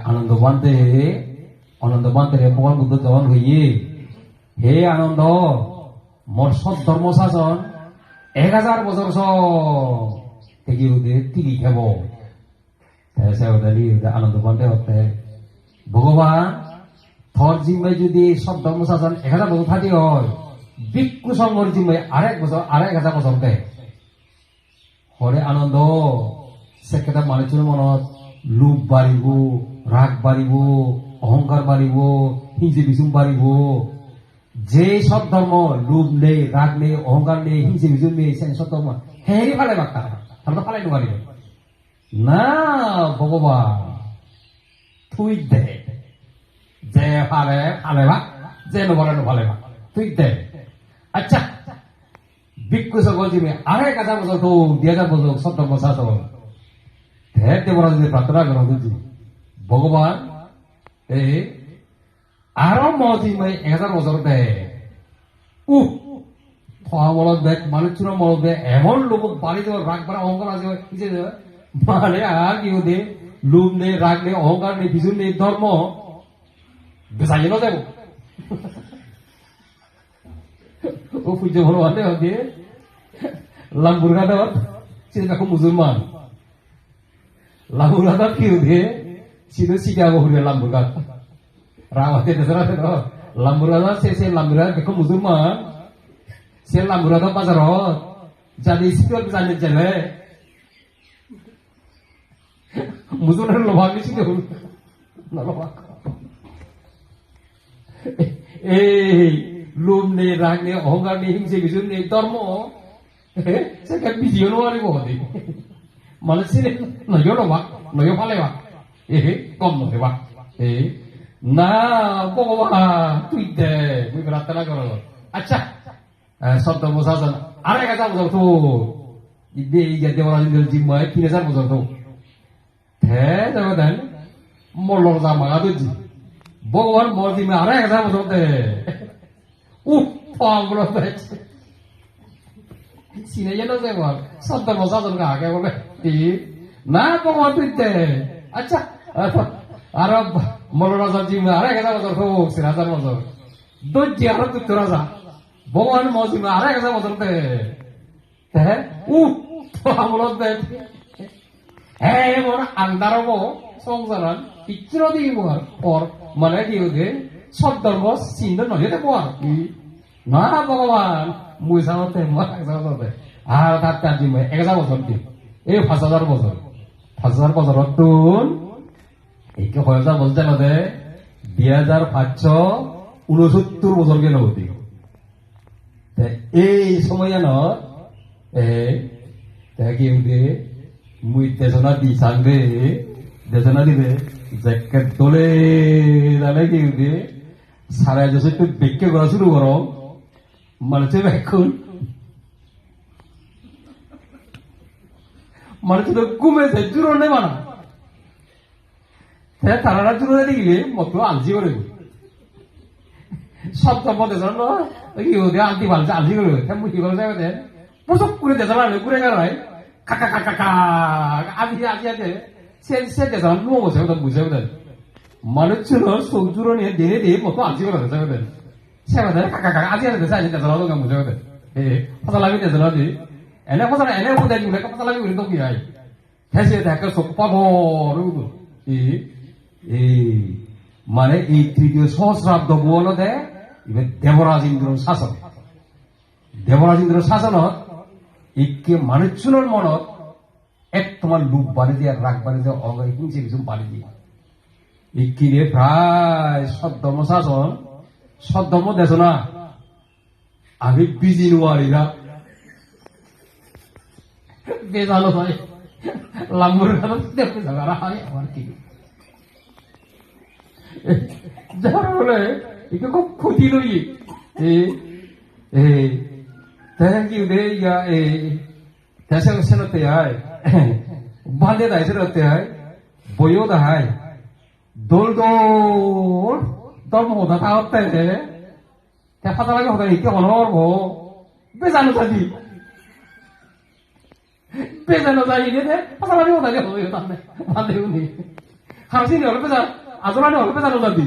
আনন্দ বান্ধে ভগবান বুদ্ধ যখন হইয়ে হে আনন্দ মোর সব ধর্ম শাসন 1000 বছর থেকে ওদের তিলি খাব সে ওদের আনন্দ বান্ধে হতে ভগবান থর জিম্মায় যদি সব ধর্ম শাসন 1000 বছর থাকি হয় ভিক্ষু সংঘর জিম্মায় 1000 বছর দেয় হরে আনন্দ সেকেটা মানুষের মনত লোভ বাড়িব রাগ বাড়িব অহংকার বাড়িব হিংসে বিচুম বাড়িব যে সব ধর্ম লোভ নেই রাগ নেই অহংকার নেই হিংসে বিচুম নেই সে সব ধর্ম হেরি ফালে বাক্তা তাহলে তো ফালাই পারিব না ভগবান তুই দে যে ফালে বা যে নবলে নফালে বা তুই দে আচ্ছা ভিক্ষু সকল জিমে 1000 বছর তো 2000 বছর সব ধর্ম শাসন হে দেবরা যদি প্রার্থনা করা বুঝি ভগবান আরো মজিমাই 1000 বছর দেয় মলত দেখ মানুষ মলত দেয় এমন লোক বাড়ি দেওয়ার রাগ বাড়া অহংকার আছে মানে আর কি ওদের লোভ নেই রাগ নেই অহংকার নেই বিজুন নেই ধর্ম বেসাই না যাব ও পূজ্য ভগবান হতে লাম্বুরগা দেওয়ার সেটা খুব মুসলমান লাম্বুরগা কি হতে সিধু শিকাগো হরে লাম্বুরগা রাওয়াতে দেশরা লাম্বুরগা সে লাম্বুরগা দেখো মুসলমান সে লাম্বুরগা বাজারত জানি সিকিউর জানি জেলে মুসলমানের লোভা বেশি কেউ না লোভা এই লোভ নেই রাগ নেই অহংকার নেই হিংসে কিছু নেই ধর্ম সেটা বিজিও নোৱাৰিব হতে মানুষ নয় নবা নয় ফালে বা কম নয় বা না ভগবান তুই দে তুই প্রার্থনা কর আচ্ছা সব ধর্ম শাসন 1000 বছর তো দেবরাজেন্দ্র জিম্মায় 3000 বছর তো হ্যাঁ দেন মল্লর জামা দুজি ভগবান মোর জিম্মায় 1000 বছর দে পাগল হয়েছে সিনে যেন যে বল সব ধর্ম শাসন আগে বলে না ভগবান তুই দে আচ্ছা আর মল্লরাজার জিম্মায় 1000 বছর হোক 1000 বছর দজ্জি আর তুই রাজা ভগবান মোর জিম্মায় 1000 বছর দে হ্যাঁ পাগল দে হ্যাঁ মোর আন্দার হব সংসার কিচ্ছু দিব আর মানে কি ওদের সব ধর্ম চিহ্ন নয় দেবো আর কি না ভগবান মুই সামতে আর তার তার দিন 1000 বছর দিন এই 5000 বছর 5000 বছর তুন এইকে 1000 বলতে না দে 2569 বছর গেল হতি এই সময় ন কি মুই দেশনা দি সাংদে দেশনা দিবে জ্যাকেট তোলে জানে কি সারা যখন একটু বিক্রি করা শুরু করো মানুষের এখন মানুষ তো কমেছে জুড়ে মানা তারা জুড়ে দিলে মতো আলজি করে সব সম্পদে কি আলতি ভালছে আলজি করে মুখি করে যাবে প্রসব করে দেশা ঘুরে গেল কাকা কাকা কাকা আজি আজি আছে সে দেশা নুয়ো বসে বুঝে মানুষ ছিল সবজুরো নিয়ে দিনে দিয়ে মতো আলজি করে যাবে সেবাদে কাকা কাকা আজি আছে দেশা আজি দেশা লোক বুঝে ফসল লাগি দেশা দি এনে ফসল এনে বুঝাই দিলে ফসল লাগি তো কি হয় হেসে দেখে চোখ পাবো মানে এই তৃতীয় সহস্রাব্দ বল দেয় দেবরাজ ইন্দ্র শাসন দেবরাজ ইন্দ্র শাসনত ইকে মানুষজনের মনত এক তোমার লুপ বাড়ি দিয়ে রাগ বাড়ি দিয়ে অঙ্গাই হিংসে কিছু বাড়ি দিয়ে ইকিনে প্রায় সদ্ধর্ম শাসন সদ্ধর্ম দেশ না আমি বিজি নোয়ারিরা বেজালো হয় লাম্বুর হয় আমার কি যার বলে একে খুব ক্ষতি লই কি দে ইয়া দেশে সেনতে হয় বাঁধে দেয় সেনতে হয় বইও দেখায় দোল দোল দল মহা থাকতে ফাটা লাগে হতে কে অনর্ব বেজানো থাকি বেজানো যাই রে ফাটা লাগে হতে হবে তাহলে বাঁধেও নেই Harusnya ini oleh pesan, aturan oleh pesan udah di.